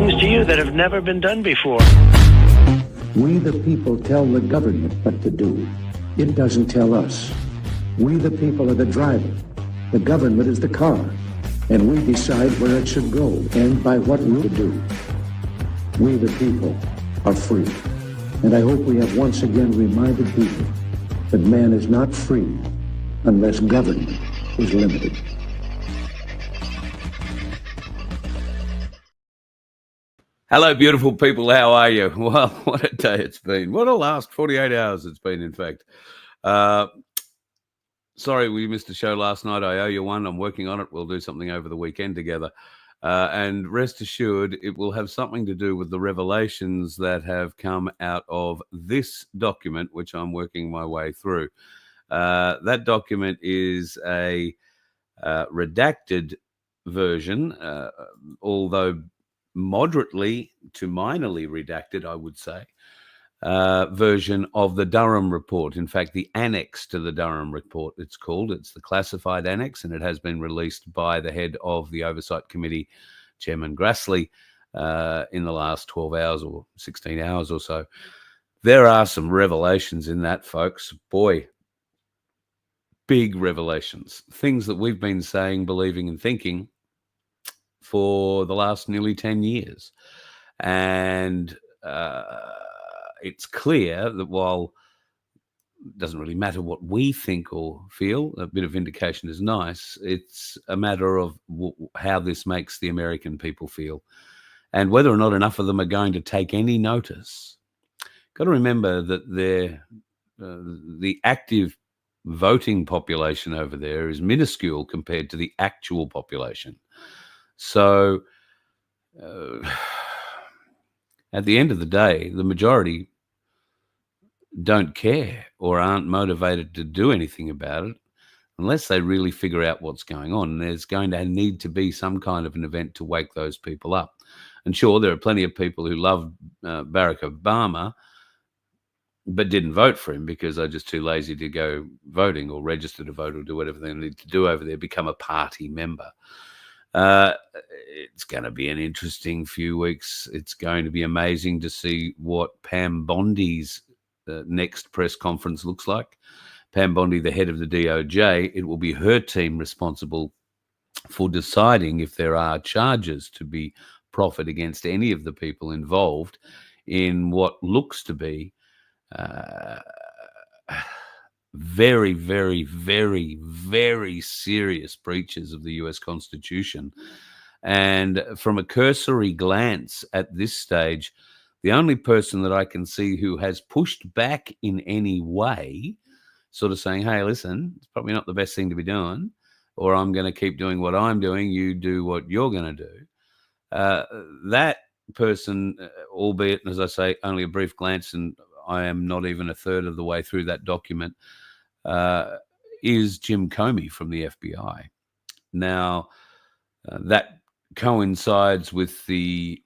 things to you that have never been done before. We the people tell the government what to do. It doesn't tell us. We the people are the driver. The government is the car. And we decide where it should go and by what route to do. We the people are free. And I hope we have once again reminded people that man is not free unless government is limited. Hello, beautiful people. How are you? Well, what a day it's been. What a last 48 hours it's been, in fact. Sorry we missed a show last night. I owe you one. I'm working on it. We'll do something over the weekend together. And rest assured, it will have something to do with the revelations that have come out of this document, which I'm working my way through. That document is a redacted version, although moderately to minorly redacted, I would say, version of the Durham report. In fact, the annex to the Durham report, it's called. It's the classified annex, and it has been released by the head of the Oversight Committee, Chairman Grassley, in the last 12 hours or 16 hours or so. There are some revelations in that, folks. Boy, big revelations. Things that we've been saying, believing, and thinking for the last nearly 10 years. And it's clear that while it doesn't really matter what we think or feel, a bit of vindication is nice, it's a matter of how this makes the American people feel and whether or not enough of them are going to take any notice. Got to remember that the active voting population over there is minuscule compared to the actual population. So at the end of the day, the majority don't care or aren't motivated to do anything about it unless they really figure out what's going on. There's going to need to be some kind of an event to wake those people up. And sure, there are plenty of people who love Barack Obama but didn't vote for him because they're just too lazy to go voting or register to vote or do whatever they need to do over there, become a party member. It's going to be an interesting few weeks. It's going to be amazing to see what Pam Bondi's next press conference looks like. Pam Bondi, the head of the DOJ, it will be her team responsible for deciding if there are charges to be proffered against any of the people involved in what looks to be very, very, very, very serious breaches of the US Constitution. And from a cursory glance at this stage, the only person that I can see who has pushed back in any way, sort of saying, hey, listen, it's probably not the best thing to be doing, or I'm going to keep doing what I'm doing, you do what you're going to do. That person, albeit, as I say, only a brief glance, and I am not even a third of the way through that document, is Jim Comey from the FBI. Now, that coincides with the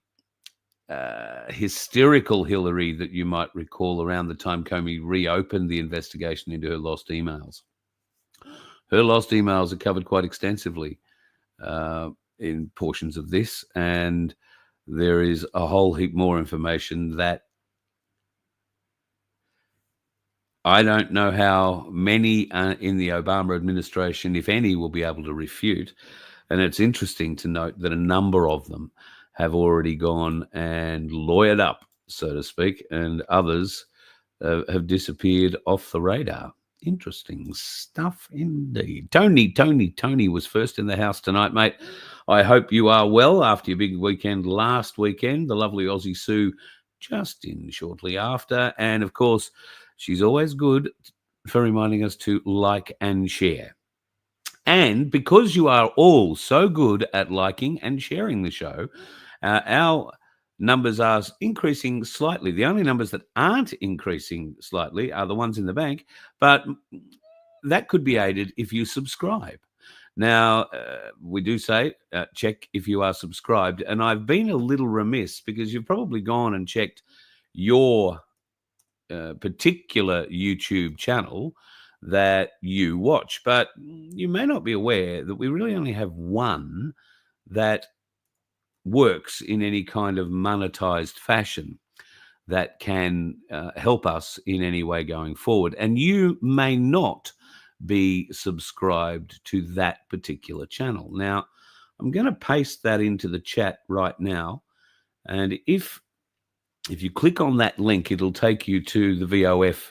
hysterical Hillary that you might recall around the time Comey reopened the investigation into her lost emails. Her lost emails are covered quite extensively in portions of this, and there is a whole heap more information that I don't know how many in the Obama administration, if any, will be able to refute. And it's interesting to note that a number of them have already gone and lawyered up, so to speak, and others have disappeared off the radar. Interesting stuff indeed. Tony was first in the house tonight, mate. I hope you are well after your big weekend last weekend. The lovely Aussie Sue just in shortly after. And, of course, she's always good for reminding us to like and share. And because you are all so good at liking and sharing the show, our numbers are increasing slightly. The only numbers that aren't increasing slightly are the ones in the bank, but that could be aided if you subscribe. Now, we do say check if you are subscribed, and I've been a little remiss because you've probably gone and checked your particular YouTube channel that you watch, but you may not be aware that we really only have one that works in any kind of monetized fashion that can help us in any way going forward. And you may not be subscribed to that particular channel. Now, I'm going to paste that into the chat right now. And if you click on that link, it'll take you to the VOF,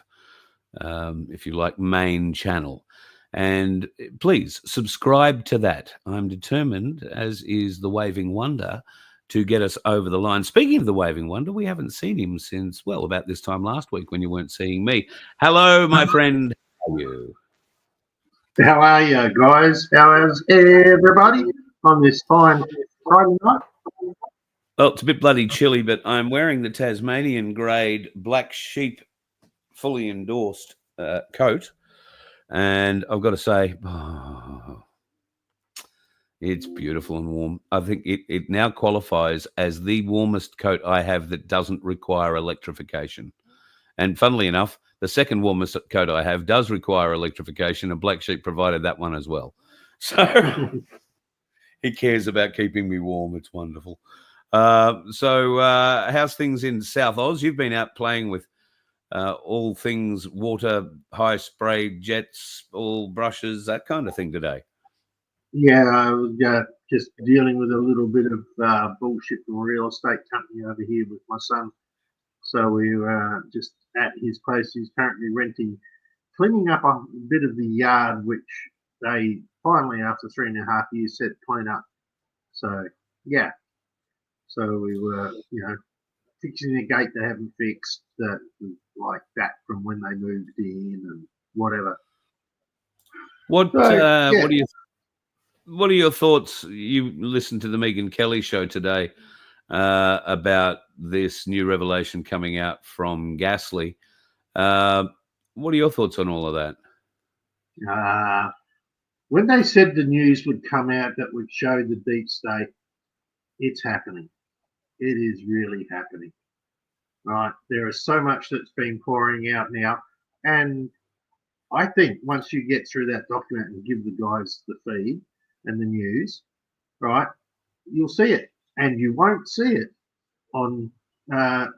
if you like, main channel. And please subscribe to that. I'm determined, as is the Waving Wonder, to get us over the line. Speaking of the Waving Wonder, we haven't seen him since, well, about this time last week when you weren't seeing me. Hello, my friend. How are you? How are you, guys? How is everybody on this fine Friday night? Well, it's a bit bloody chilly, but I'm wearing the Tasmanian grade black sheep fully endorsed coat. And I've got to say, it's beautiful and warm. I think it now qualifies as the warmest coat I have that doesn't require electrification. And funnily enough, the second warmest coat I have does require electrification, and Black Sheep provided that one as well. So he cares about keeping me warm. It's wonderful. So how's things in South Oz? You've been out playing with all things water, high spray jets, all brushes, that kind of thing today. Yeah, I was just dealing with a little bit of bullshit from a real estate company over here with my son. So we were just at his place. He's currently renting, cleaning up a bit of the yard, which they finally, after 3.5 years, said clean up. So, yeah. So we were, fixing the gate they haven't fixed, that was like that from when they moved in and whatever. What are your thoughts? You listened to the Megan Kelly show today about this new revelation coming out from Gasly. What are your thoughts on all of that? When they said the news would come out that would show the deep state, it's happening. It is really happening. Right? There is so much that's been pouring out now. And I think once you get through that document and give the guys the feed and the news, right, you'll see it. And you won't see it on the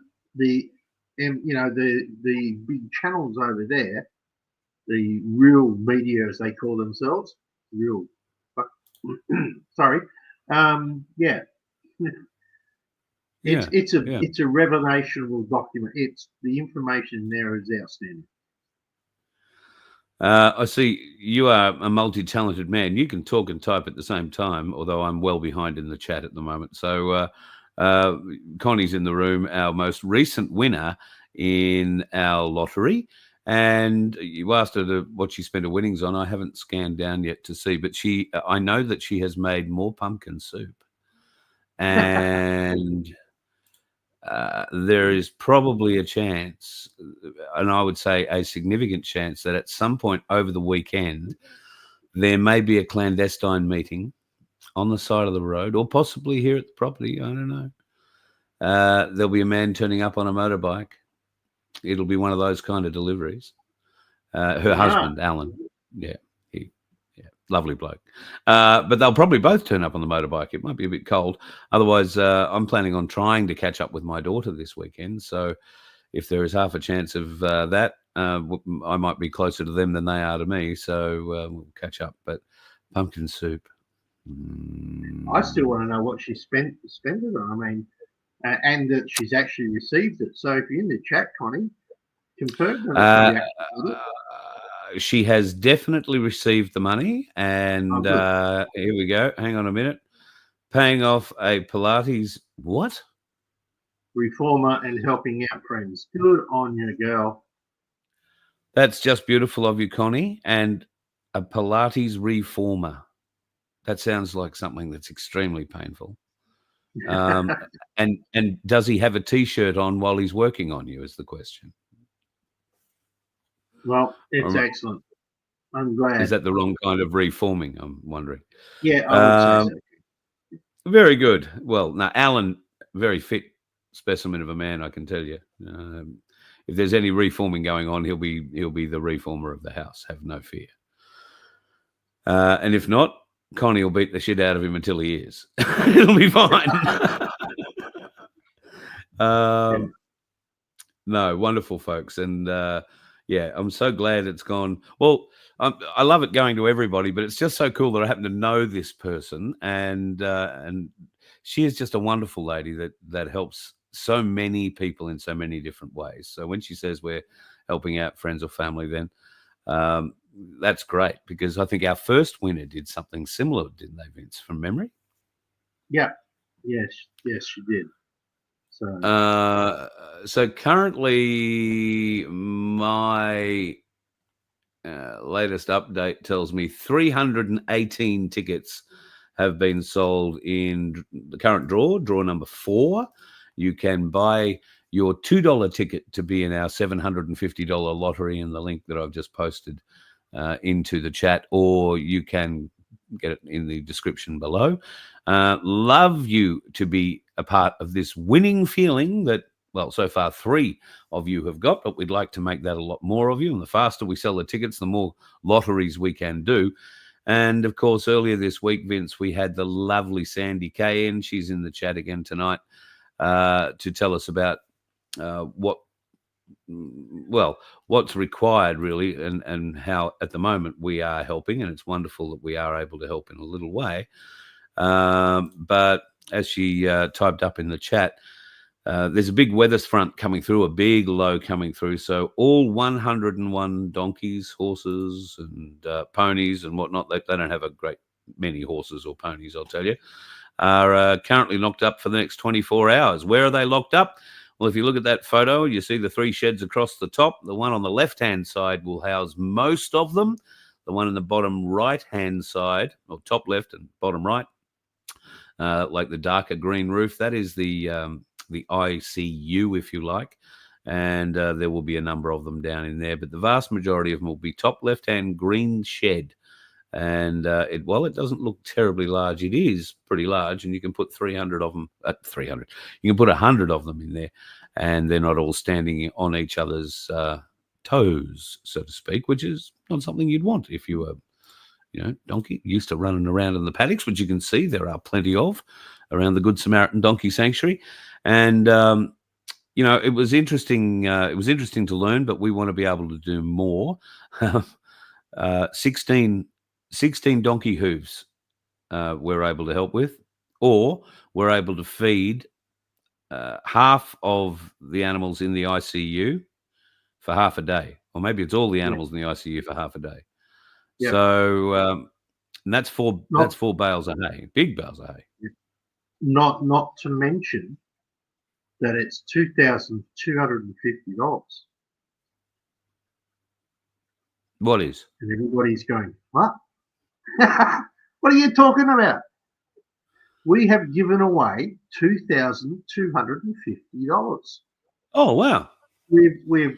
big channels over there, the real media, as they call themselves, sorry. Yeah. It's a revelational document. The information there is outstanding. I see you are a multi-talented man. You can talk and type at the same time, although I'm well behind in the chat at the moment. So Connie's in the room, our most recent winner in our lottery. And you asked her what she spent her winnings on. I haven't scanned down yet to see, but I know that she has made more pumpkin soup. And there is probably a chance, and I would say a significant chance, that at some point over the weekend, there may be a clandestine meeting on the side of the road, or possibly here at the property. I don't know. There'll be a man turning up on a motorbike. It'll be one of those kind of deliveries. Her husband, Alan. Yeah. Lovely bloke. But they'll probably both turn up on the motorbike. It might be a bit cold. Otherwise, I'm planning on trying to catch up with my daughter this weekend. So if there is half a chance of that, I might be closer to them than they are to me. So we'll catch up. But pumpkin soup. I still want to know what she spent it on. I mean, and that she's actually received it. So if you're in the chat, Connie, confirm that. She has definitely received the money, and here we go. Hang on a minute. Paying off a Pilates what? Reformer and helping out friends. Good on you, girl. That's just beautiful of you, Connie. And a Pilates reformer. That sounds like something that's extremely painful. And does he have a T-shirt on while he's working on you? Is the question. Well, it's excellent. I'm glad. Is that the wrong kind of reforming? I'm wondering. Yeah, I would say so. Very good. Well, now Alan, very fit specimen of a man, I can tell you. If there's any reforming going on, he'll be the reformer of the house. Have no fear. And if not, Connie will beat the shit out of him until he is. It'll be fine. No, wonderful, folks. And yeah, I'm so glad it's gone. Well, I love it going to everybody, but it's just so cool that I happen to know this person. And she is just a wonderful lady that helps so many people in so many different ways. So when she says we're helping out friends or family, then that's great, because I think our first winner did something similar, didn't they, Vince, from memory? Yeah. Yes, she did. So, so currently my latest update tells me 318 tickets have been sold in the current draw number 4. You can buy your $2 ticket to be in our $750 lottery in the link that I've just posted into the chat, or you can get it in the description below. Love you to be a part of this winning feeling that, well, so far 3 of you have got, but we'd like to make that a lot more of you. And the faster we sell the tickets, the more lotteries we can do. And of course, earlier this week, Vince, we had the lovely Sandy KN. She's in the chat again tonight to tell us about what's required really, and how at the moment we are helping, and it's wonderful that we are able to help in a little way. But as she typed up in the chat, there's a big weather front coming through, a big low coming through. So all 101 donkeys, horses, and ponies and whatnot, they don't have a great many horses or ponies, I'll tell you, are currently locked up for the next 24 hours. Where are they locked up? Well, if you look at that photo, you see the 3 sheds across the top. The one on the left-hand side will house most of them. The one in the bottom right-hand side, or top left and bottom right, like the darker green roof, that is the ICU, if you like. And there will be a number of them down in there. But the vast majority of them will be top left-hand green shed. And it doesn't look terribly large. It is pretty large, and you can put 300 of them. 300. You can put 100 of them in there, and they're not all standing on each other's toes, so to speak, which is not something you'd want if you were, donkey used to running around in the paddocks, which you can see there are plenty of around the Good Samaritan Donkey Sanctuary. And it was interesting. It was interesting to learn, but we want to be able to do more. 16 donkey hooves we're able to help with, or we're able to feed half of the animals in the ICU for half a day, or maybe it's all the animals in the ICU for half a day. Yeah. So and that's 4 bales of hay, big bales of hay. Not to mention that it's $2,250. What is? And everybody's going, what? What are you talking about? We have given away $2,250. Oh wow! We've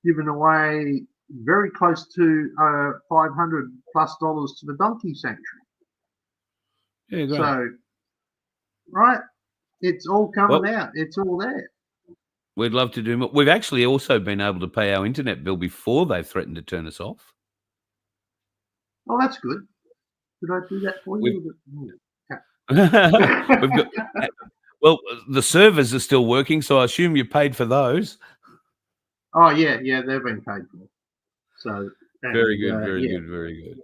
given away very close to $500+ to the Donkey Sanctuary. Yeah, great. So, right, it's all coming out. It's all there. We'd love to do more. We've actually also been able to pay our internet bill before they've threatened to turn us off. Oh, that's good. Did I do that for you? Well, the servers are still working, so I assume you paid for those. Oh yeah, they've been paid for. So very good.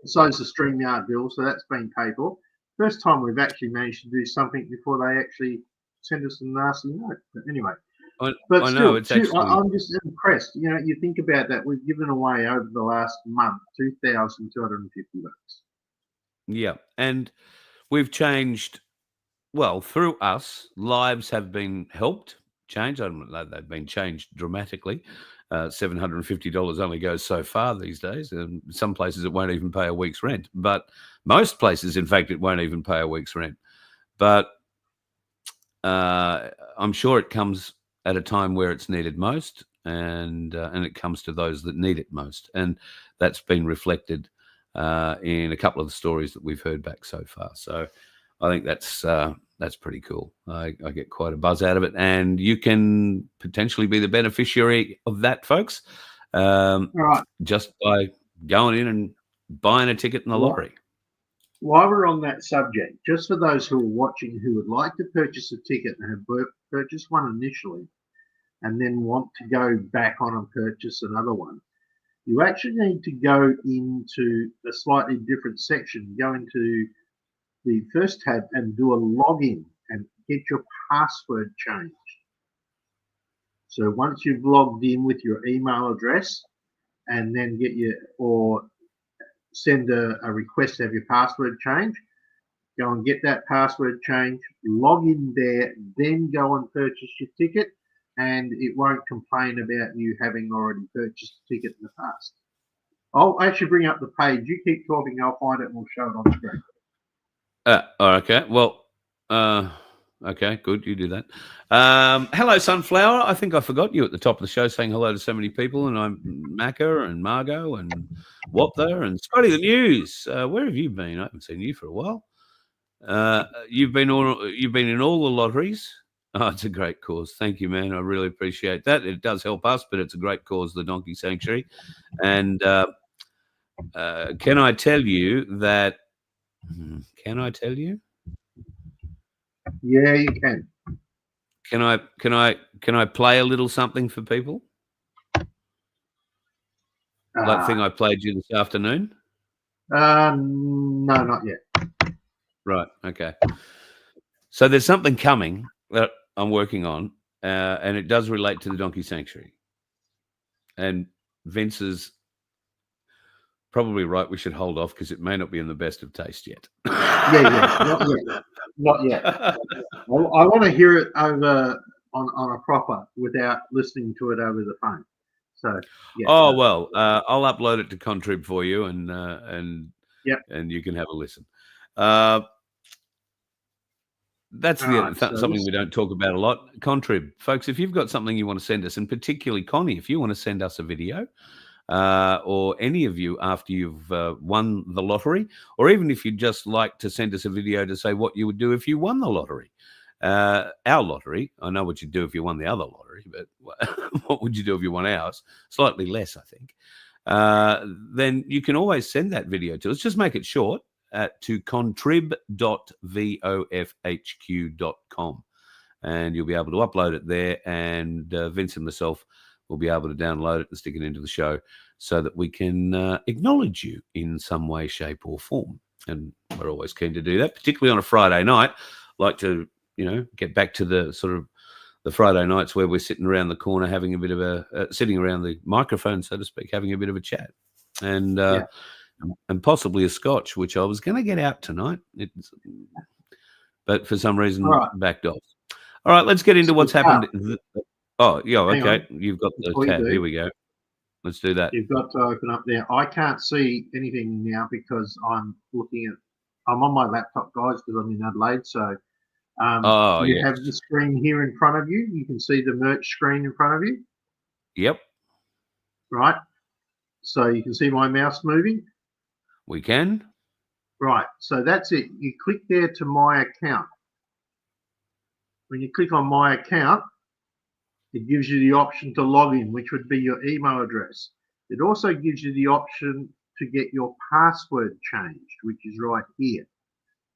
So is the StreamYard bill, so that's been paid for. First time we've actually managed to do something before they actually send us a nasty note. But anyway, I know it's actually. I'm just impressed. You think about that. We've given away over the last month $2,250. Yeah, and we've changed. Well, through us, lives have been changed. I don't know, they've been changed dramatically. $750 only goes so far these days. And some places it won't even pay a week's rent. But most places, in fact, it won't even pay a week's rent. But I'm sure it comes at a time where it's needed most, and it comes to those that need it most. And that's been reflected in a couple of the stories that we've heard back so far. So I think that's pretty cool. I get quite a buzz out of it, and you can potentially be the beneficiary of that, folks, right. just by going in and buying a ticket in the lottery. while we're on that subject, just for those who are watching who would like to purchase a ticket and have purchased one initially and then want to go back on and purchase another one, you actually need to go into a slightly different section, go into the first tab and do a login and get your password changed. So once you've logged in with your email address and then send a request to have your password changed, go and get that password changed, log in there, then go and purchase your ticket, and it won't complain about you having already purchased a ticket in the past. I'll actually bring up the page. You keep talking, I'll find it and we'll show it on screen. Okay. Well, okay, good. You do that. Hello, Sunflower. I think I forgot you at the top of the show saying hello to so many people, and I'm Macca and Margot and Wapta and Scotty the News. Where have you been? I haven't seen you for a while. You've been in all the lotteries. Oh, it's a great cause. Thank you, man. I really appreciate that. It does help us, but it's a great cause, the Donkey Sanctuary. And can I tell you that? Can I tell you? Yeah, you can. Can I play a little something for people? That thing I played you this afternoon? No, not yet. Right. Okay. So there's something coming that I'm working on, and it does relate to the Donkey Sanctuary. And Vince is probably right. We should hold off because it may not be in the best of taste yet. Yeah, not yet. I want to hear it over on a proper without listening to it over the phone. So yeah. Oh well, I'll upload it to Contrib for you, and you can have a listen. That's something we don't talk about a lot. Contrib, folks, if you've got something you want to send us, and particularly Connie, if you want to send us a video, or any of you after you've won the lottery, or even if you'd just like to send us a video to say what you would do if you won the lottery. Our lottery, I know what you'd do if you won the other lottery, but what would you do if you won ours? Slightly less, I think. Then you can always send that video to us. Just make it short to contrib.vofhq.com, and you'll be able to upload it there, and Vince and myself will be able to download it and stick it into the show so that we can acknowledge you in some way, shape, or form. And we're always keen to do that, particularly on a Friday night. Like to, get back to the sort of the Friday nights where we're sitting around the corner having a bit of sitting around the microphone, so to speak, having a bit of a chat. And and possibly a scotch, which I was going to get out tonight. But for some reason backed off. All right, let's get into what's happened. Oh, yeah, okay. You've got the tab. Here we go. Let's do that. You've got to open up there. I can't see anything now because I'm on my laptop, guys, because I'm in Adelaide. So you have the screen here in front of you. You can see the merch screen in front of you. Yep. Right. So you can see my mouse moving. We can. Right. So that's it. You click there to my account. When you click on my account, it gives you the option to log in, which would be your email address. It also gives you the option to get your password changed, which is right here.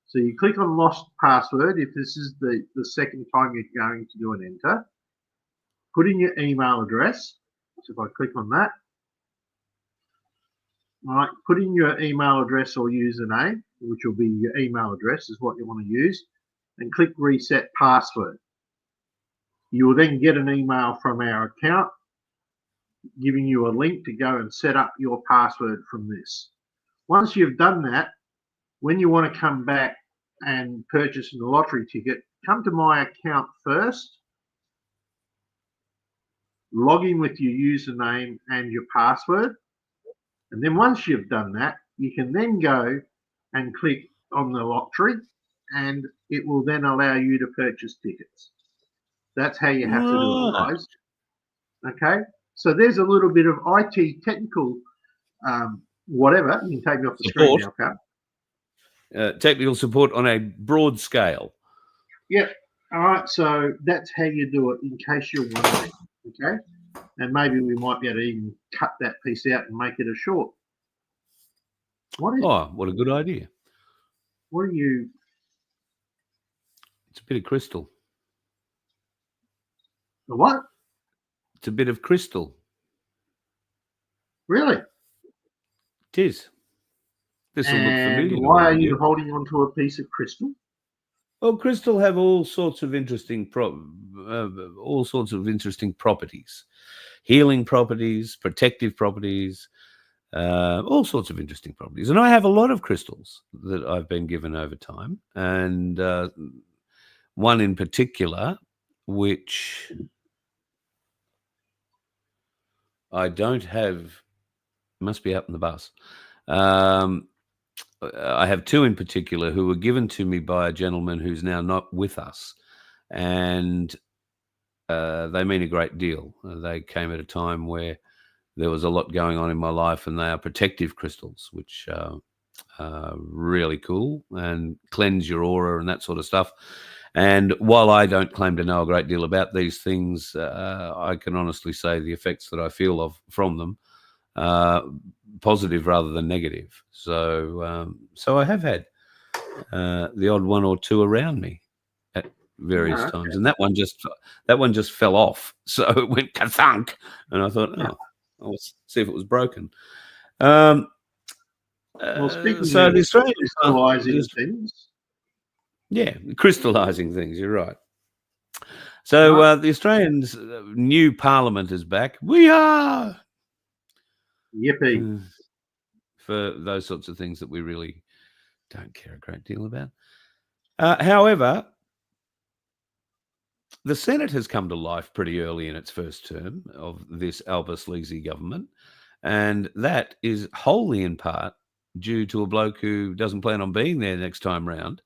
So you click on lost password if this is the second time you're going to do an enter. Put in your email address. So if I click on that, all right, put in your email address or username, which will be your email address is what you want to use, and click reset password. You will then get an email from our account giving you a link to go and set up your password from this. Once you've done that, when you want to come back and purchase the lottery ticket, come to my account first, log in with your username and your password, and then once you've done that, you can then go and click on the lottery, and it will then allow you to purchase tickets. That's how you have to do it, guys. Okay, so there's a little bit of IT technical whatever. You can take me off the screen now, okay? Technical support on a broad scale. Yep. All right, so that's how you do it in case you're wondering, okay? And maybe we might be able to even cut that piece out and make it a short. What a good idea. What are you? It's a bit of crystal. The what? It's a bit of crystal. Really? It is. This will look And familiar. why are you holding onto a piece of crystal? Well, crystal have all sorts of interesting properties, healing properties, protective properties, all sorts of interesting properties. And I have a lot of crystals that I've been given over time, and one in particular, which I don't have, must be up in the bus. I have two in particular who were given to me by a gentleman who's now not with us, and they mean a great deal. They came at a time where there was a lot going on in my life, and they are protective crystals, which are really cool and cleanse your aura and that sort of stuff. And while I don't claim to know a great deal about these things, I can honestly say the effects that I feel from them positive rather than negative. So I have had the odd one or two around me at various times, and that one just fell off. So it went kathunk, and I thought, I'll see if it was broken. Well, speaking so of the Australian crystallizing things. Yeah, crystallising things. You're right. So the Australians' new Parliament is back. We are. Yippee. For those sorts of things that we really don't care a great deal about. However, the Senate has come to life pretty early in its first term of this Albus Leasy government, and that is wholly in part due to a bloke who doesn't plan on being there next time round,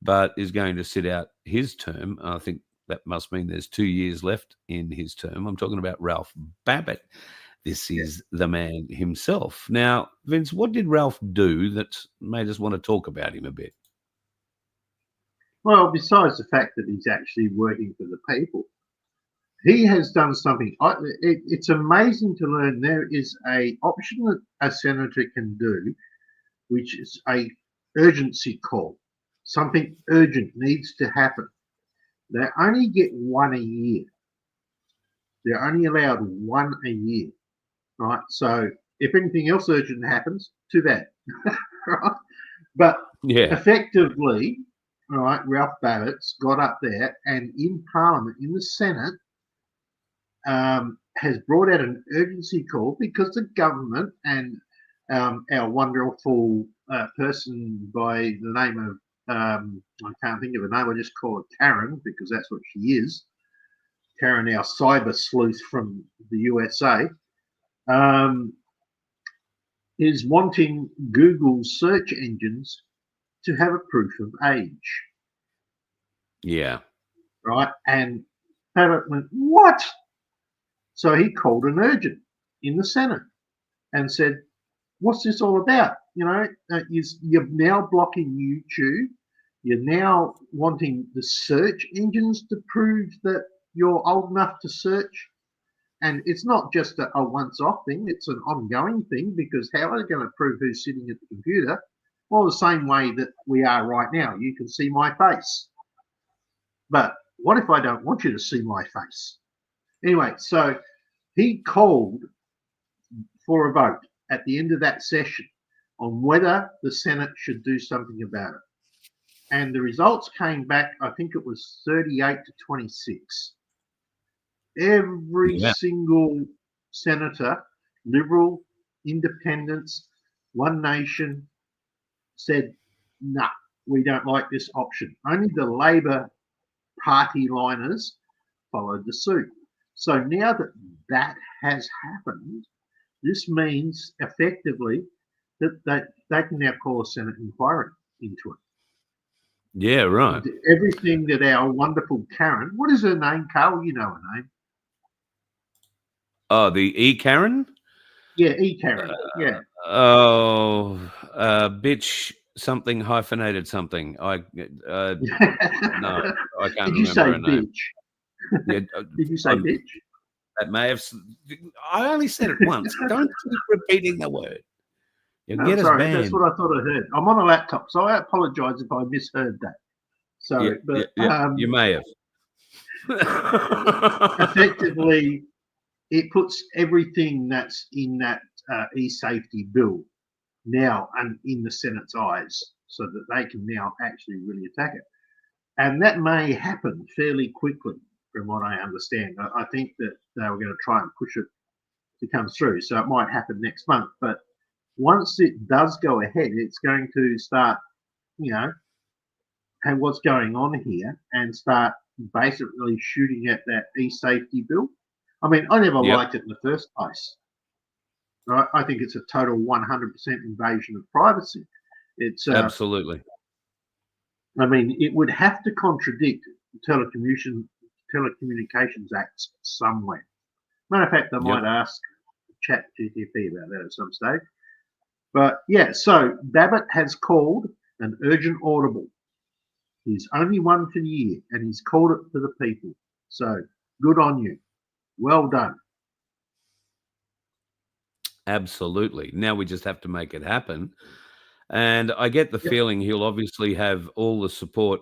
but is going to sit out his term. I think that must mean there's 2 years left in his term. I'm talking about Ralph Babbitt. This is the man himself. Now, Vince, what did Ralph do that made us want to talk about him a bit? Well, besides the fact that he's actually working for the people, he has done something. It's amazing to learn there is an option that a senator can do, which is a urgency call. Something urgent needs to happen. They only get one a year. They're only allowed one a year. Right, so if anything else urgent happens, too bad, right? But effectively, right, Ralph Babbitt's got up there and in Parliament, in the Senate, has brought out an urgency call because the government and our wonderful person by the name of, I can't think of her name, I just call her Karen because that's what she is. Karen, our cyber sleuth from the USA. Is wanting Google search engines to have a proof of age. Yeah. Right. And Babbitt went, what? So he called an urgent in the Senate and said, what's this all about? You know, you're now blocking YouTube. You're now wanting the search engines to prove that you're old enough to search. And it's not just a once-off thing, it's an ongoing thing, because how are they going to prove who's sitting at the computer? Well, the same way that we are right now. You can see my face. But what if I don't want you to see my face? Anyway, so he called for a vote at the end of that session on whether the Senate should do something about it. And the results came back, I think it was 38 to 26. Every single senator, Liberal, Independents, One Nation, said, nah, we don't like this option. Only the Labor Party liners followed the suit. So now that that has happened, this means effectively that they can now call a Senate inquiry into it. Yeah, right. Everything that our wonderful Karen, what is her name, Carl? You know her name. Oh, the E. Karen? Yeah, E. Karen. Yeah. Bitch something hyphenated something. No, I can't Did you remember say her name. bitch? Yeah, Did you say bitch? That may have. I only said it once. Don't keep repeating the word. You'll No, get us sorry, that's banned. what I thought I heard. I'm on a laptop, so I apologise if I misheard that. Sorry, but You may have. effectively, it puts everything that's in that e-safety bill now and in the Senate's eyes, so that they can now actually really attack it. And that may happen fairly quickly, from what I understand. I think that they were going to try and push it to come through, so it might happen next month. But once it does go ahead, it's going to start, and what's going on here, and start basically shooting at that e-safety bill. I mean, I never liked it in the first place. Right? I think it's a total 100% invasion of privacy. It's Absolutely. I mean, it would have to contradict the Telecommunications Act somewhere. Matter of fact, I might ask ChatGPT about that at some stage. But yeah, so Babbitt has called an urgent audible. He's only one for the year, and he's called it for the people. So good on you. Well done. Absolutely. Now we just have to make it happen. And I get the feeling he'll obviously have all the support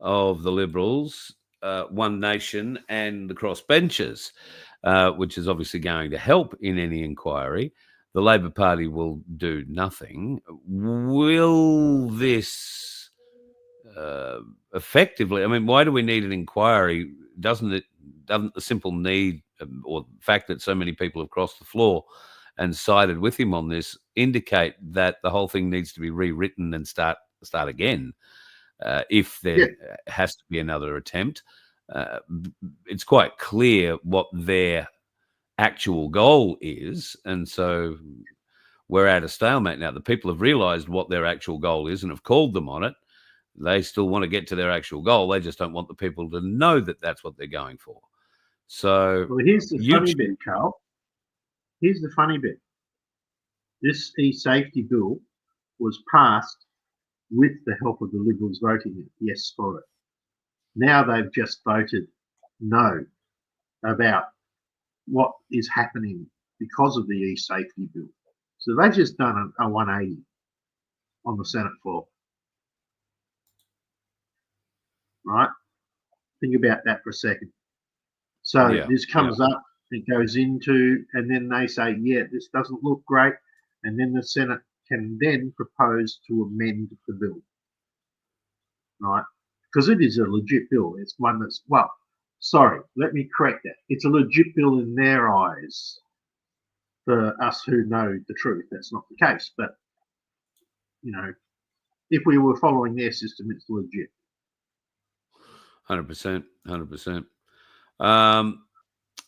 of the Liberals, One Nation, and the crossbenchers, which is obviously going to help in any inquiry. The Labor Party will do nothing. Will this effectively? I mean, why do we need an inquiry? Doesn't the simple need or the fact that so many people have crossed the floor and sided with him on this indicate that the whole thing needs to be rewritten and start again if there has to be another attempt? It's quite clear what their actual goal is, and so we're at a stalemate now. The people have realised what their actual goal is and have called them on it. They still want to get to their actual goal. They just don't want the people to know that that's what they're going for. So, well, here's the funny bit, Carl. Here's the funny bit. This e-safety bill was passed with the help of the Liberals voting yes for it. Now they've just voted no about what is happening because of the e-safety bill. So they've just done a 180 on the Senate floor. Right? Think about that for a second. So this comes up, it goes into, and then they say, this doesn't look great. And then the Senate can then propose to amend the bill. Right? Because it is a legit bill. It's one that's, let me correct that. It's a legit bill in their eyes. For us who know the truth, that's not the case. But, if we were following their system, it's legit. 100%.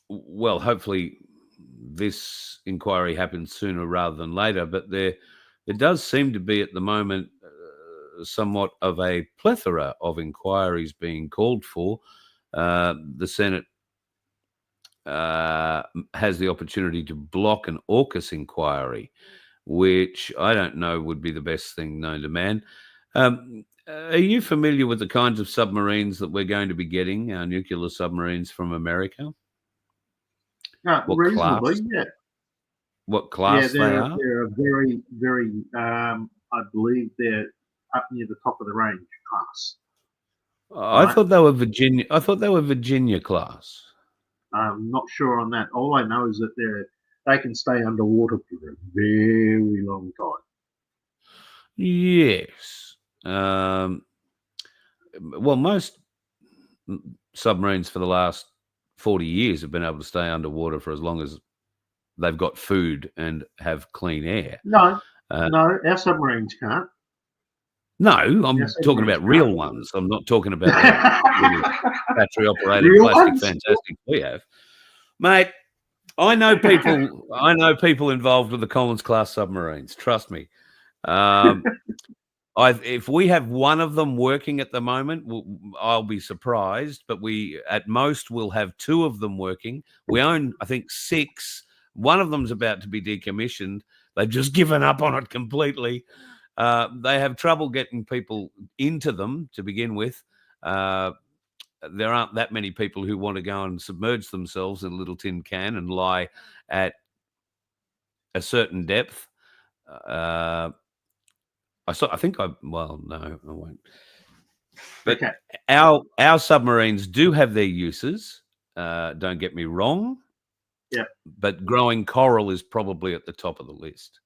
Well, hopefully this inquiry happens sooner rather than later, but there does seem to be at the moment somewhat of a plethora of inquiries being called for. The Senate has the opportunity to block an AUKUS inquiry, which I don't know would be the best thing known to man. Are you familiar with the kinds of submarines that we're going to be getting, our nuclear submarines from America? Reasonably, What class they are? They're a very, very, I believe they're up near the top of the range class. I thought they were Virginia class. I'm not sure on that. All I know is that they can stay underwater for a very long time. Yes. Well, most submarines for the last 40 years have been able to stay underwater for as long as they've got food and have clean air. No, our submarines can't. No, I'm talking about real ones. I'm not talking about the battery-operated plastic fantastic we have. Mate, I know people involved with the Collins-class submarines. Trust me. If we have one of them working at the moment, I'll be surprised. But we, at most, will have two of them working. We own, I think, 6. One of them's about to be decommissioned. They've just given up on it completely. They have trouble getting people into them to begin with. There aren't that many people who want to go and submerge themselves in a little tin can and lie at a certain depth. I think well, no, I won't. But Okay. our submarines do have their uses. Don't get me wrong. Yeah. But growing coral is probably at the top of the list.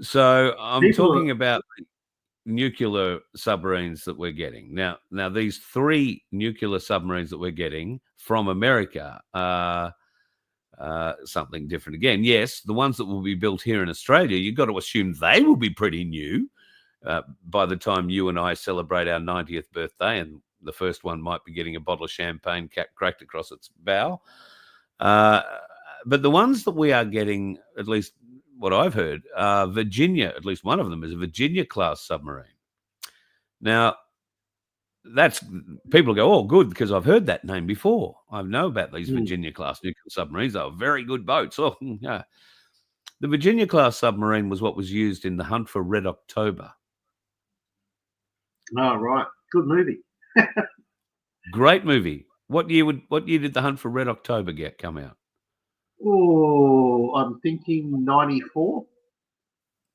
So I'm talking about nuclear submarines that we're getting now. These 3 nuclear submarines that we're getting from America are something different again. Yes, the ones that will be built here in Australia, you've got to assume they will be pretty new by the time you and I celebrate our 90th birthday, and the first one might be getting a bottle of champagne cracked across its bow. But the ones that we are getting, at least what I've heard, Virginia, at least one of them is a Virginia-class submarine. Now, that's people go, oh, good, because I've heard that name before. I know about these Virginia-class nuclear submarines. They were very good boats. Oh, yeah. The Virginia-class submarine was what was used in the Hunt for Red October. Oh, right. Good movie. Great movie. What year did the Hunt for Red October come out? Oh, I'm thinking 94.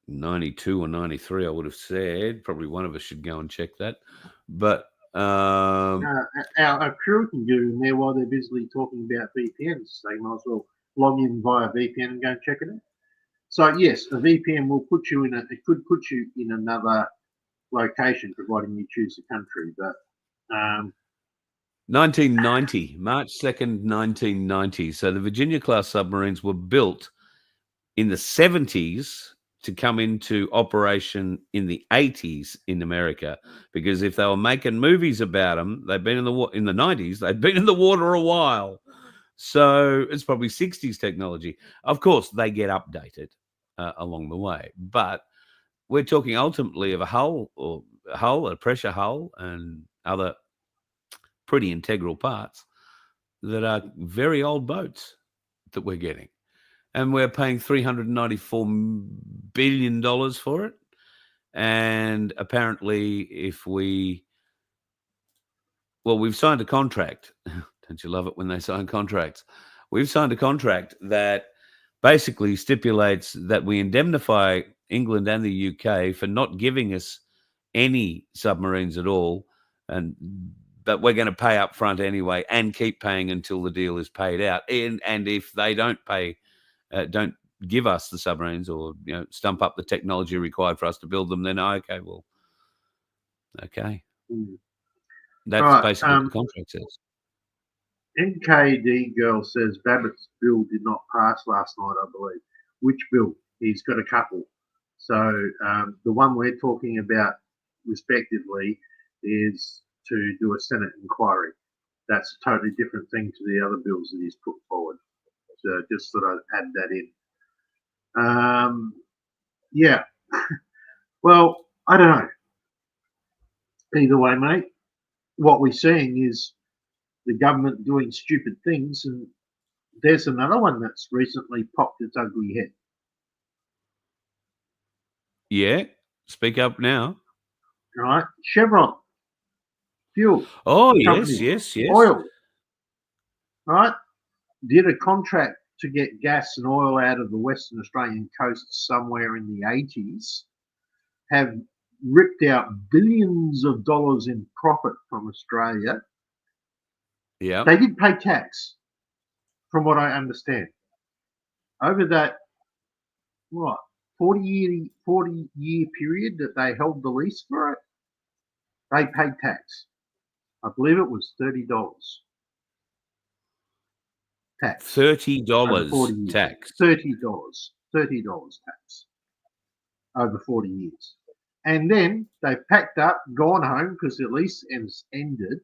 92 or 93, I would have said. Probably one of us should go and check that. But our crew can go in there while they're busily talking about VPNs. They might as well log in via VPN and go and check it out. So yes, a VPN will put you it could put you in another location, providing you choose the country. But 1990, March 2nd, 1990. So the Virginia-class submarines were built in the 70s to come into operation in the 80s in America, because if they were making movies about them, they'd been in the 90s, they'd been in the water a while. So it's probably 60s technology. Of course, they get updated along the way, but we're talking ultimately of a pressure hull, and other pretty integral parts that are very old boats that we're getting. And we're paying $394 billion for it. And apparently, we've signed a contract. Don't you love it when they sign contracts? We've signed a contract that basically stipulates that we indemnify England and the UK for not giving us any submarines at all, but we're going to pay up front anyway and keep paying until the deal is paid out. And if they don't don't give us the submarines, or stump up the technology required for us to build them, then okay. That's right, basically what the contract says. NKD girl says Babbitt's bill did not pass last night, I believe. Which bill? He's got a couple. So the one we're talking about, respectively, is to do a Senate inquiry. That's a totally different thing to the other bills that he's put forward. So just thought I'd add that in. Yeah. Well, I don't know. Either way, mate, what we're seeing is the government doing stupid things, and there's another one that's recently popped its ugly head. Yeah, speak up now. Right, Chevron, fuel. Oh, company, yes. Oil. Right, did a contract to get gas and oil out of the Western Australian coast somewhere in the 80s, have ripped out billions of dollars in profit from Australia. Yeah. They did pay tax, from what I understand. Over that, 40-year period that they held the lease for it, they paid tax. I believe it was $30 tax. $30 tax. $30 tax over 40 years. And then they packed up, gone home because the lease ended,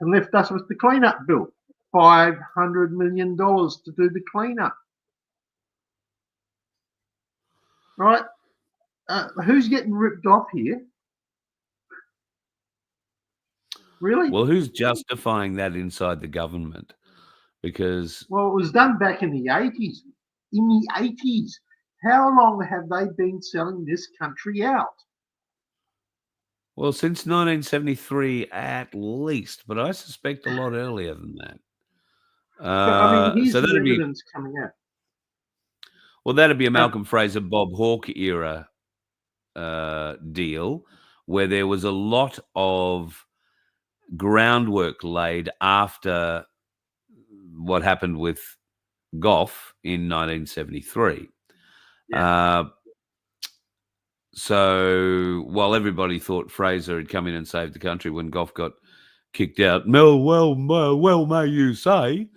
and left us with the cleanup bill. $500 million to do the cleanup. Right? Who's getting ripped off here? Really? Well, who's justifying that inside the government? Because... Well, it was done back in the 80s. In the 80s. How long have they been selling this country out? Well, since 1973 at least, but I suspect a lot earlier than that. I mean, here's the evidence coming out. Well, that'd be a Malcolm Fraser, Bob Hawke era deal, where there was a lot of groundwork laid after what happened with Gough in 1973. So while everybody thought Fraser had come in and saved the country when Gough got kicked out, well, may you say,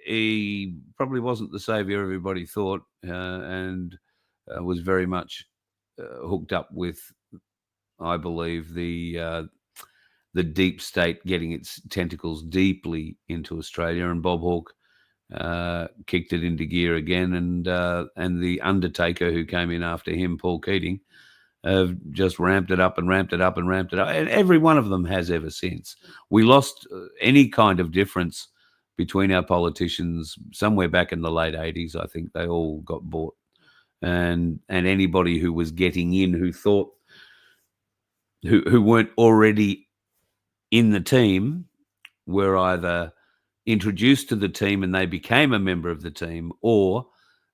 he probably wasn't the saviour everybody thought, and was very much hooked up with, I believe, the deep state getting its tentacles deeply into Australia, and Bob Hawke kicked it into gear again, and the Undertaker who came in after him, Paul Keating, have just ramped it up and ramped it up and ramped it up, and every one of them has ever since. We lost any kind of difference between our politicians somewhere back in the late 80s. I think they all got bought, and anybody who was getting in who thought who weren't already in the team were either introduced to the team and they became a member of the team, or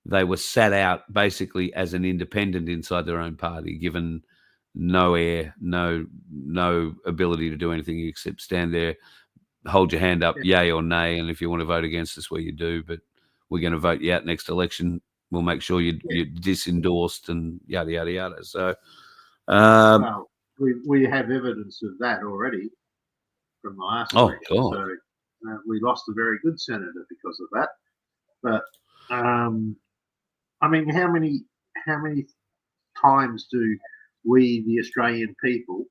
they were sat out basically as an independent inside their own party, given no air, no ability to do anything except stand there, hold your hand up, yay or nay, and if you want to vote against us, well, you do, but we're going to vote you out next election. We'll make sure you're disendorsed and yada, yada, yada. So well, we have evidence of that already from the last election. God. So we lost a very good senator because of that. But I mean, how many times do we, the Australian people,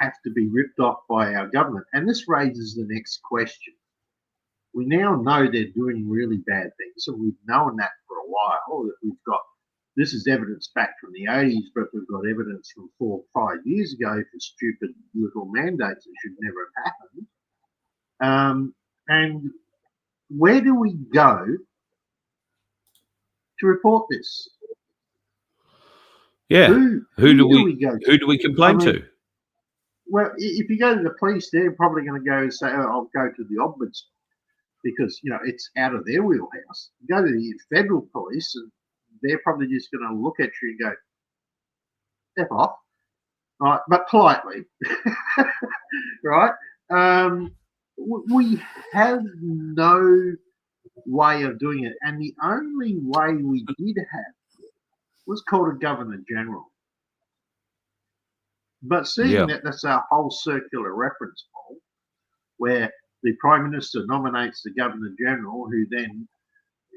have to be ripped off by our government? And this raises the next question. We now know they're doing really bad things, and we've known that for a while. That we've got, this is evidence back from the 80s, but we've got evidence from 4 or 5 years ago for stupid little mandates that should never have happened. And where do we go to report this? Yeah. Who do we go to? Who do we complain to? Well, if you go to the police, they're probably going to go and say, "Oh, I'll go to the ombudsman," because it's out of their wheelhouse. You go to the federal police, and they're probably just going to look at you and go, "Step off," right? But politely, right? We have no way of doing it, and the only way we did have was called a Governor General. But seeing that that's our whole circular reference poll, where the Prime Minister nominates the Governor General, who then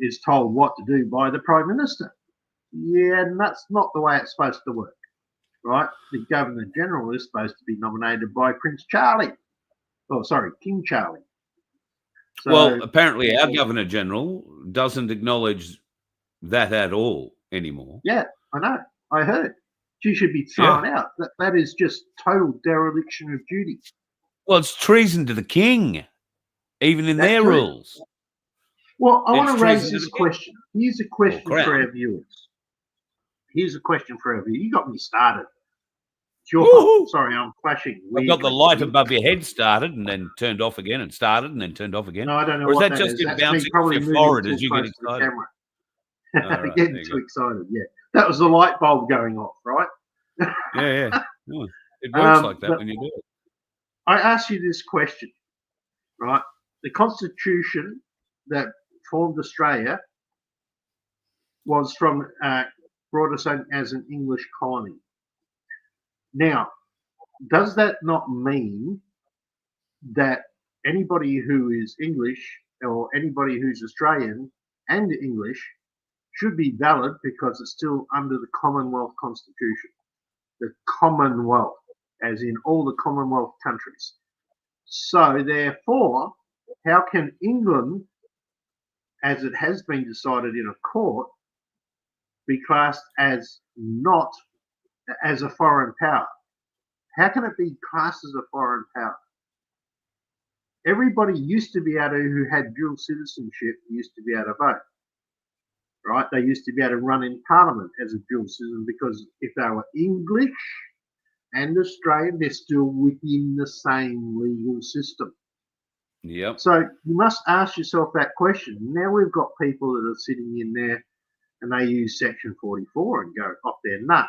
is told what to do by the Prime Minister. Yeah, and that's not the way it's supposed to work, right? The Governor General is supposed to be nominated by Prince Charlie. Oh, sorry, King Charlie. So, well, apparently our Governor General doesn't acknowledge that at all anymore. Yeah, I know. I heard. She should be thrown out. That is just total dereliction of duty. Well, it's treason to the king, even in their rules. Well, I want to raise this question. Here's a question for our viewers. You got me started. It's your fault. Sorry, I'm flashing. I've got the light above your head started and then turned off again, and started and then turned off again. No, I don't know. Or is what that just is. you bouncing off your forehead as you get excited? Right, getting too excited, yeah. That was the light bulb going off, right? Yeah. It works like that when you do it. I ask you this question, right? The Constitution that formed Australia was from brought us in as an English colony. Now, does that not mean that anybody who is English or anybody who's Australian and English should be valid because it's still under the Commonwealth Constitution? The Commonwealth, as in all the Commonwealth countries. So therefore, how can England, as it has been decided in a court, be classed as not as a foreign power? How can it be classed as a foreign power? Everybody used to be able to, who had dual citizenship, used to be able to vote. Right? They used to be able to run in Parliament as a dual citizen, because if they were English and Australian, they're still within the same legal system. Yep. So you must ask yourself that question. Now we've got people that are sitting in there and they use Section 44 and go off their nut.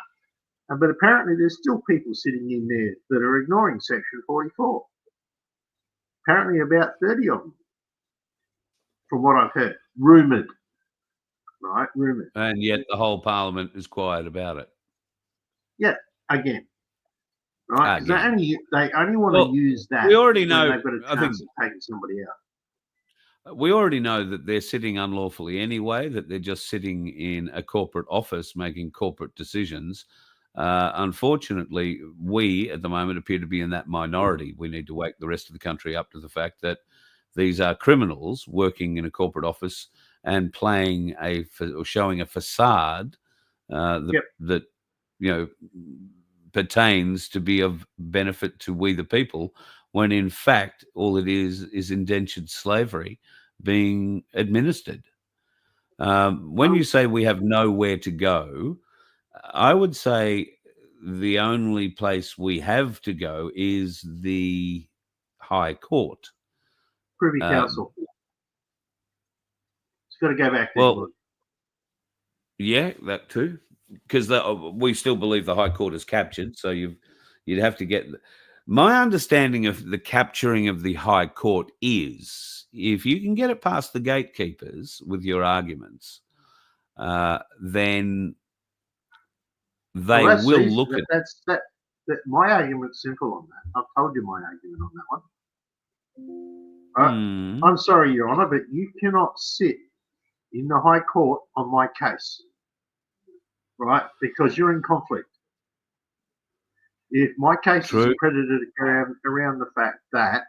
But apparently there's still people sitting in there that are ignoring Section 44. Apparently about 30 of them, from what I've heard. Rumoured. Right? Rumoured. And yet the whole Parliament is quiet about it. Yeah, again. Right? Because they only want to use that we already know, when they've got a chance of taking somebody out. We already know that they're sitting unlawfully anyway, that they're just sitting in a corporate office making corporate decisions. Unfortunately, we at the moment appear to be in that minority. We need to wake the rest of the country up to the fact that these are criminals working in a corporate office and playing or showing a facade that pertains to be of benefit to we the people, when in fact all it is indentured slavery being administered. When you say we have nowhere to go, I would say the only place we have to go is the High Court. Privy Council. It's got to go back there. Well, yeah, that too. Because we still believe the High Court is captured, so you'd have to get. My understanding of the capturing of the High Court is if you can get it past the gatekeepers with your arguments, then they will look at. That. My argument's simple on that. I've told you my argument on that one. I'm sorry, Your Honour, but you cannot sit in the High Court on my case. Right, because you're in conflict. If my case is credited around the fact that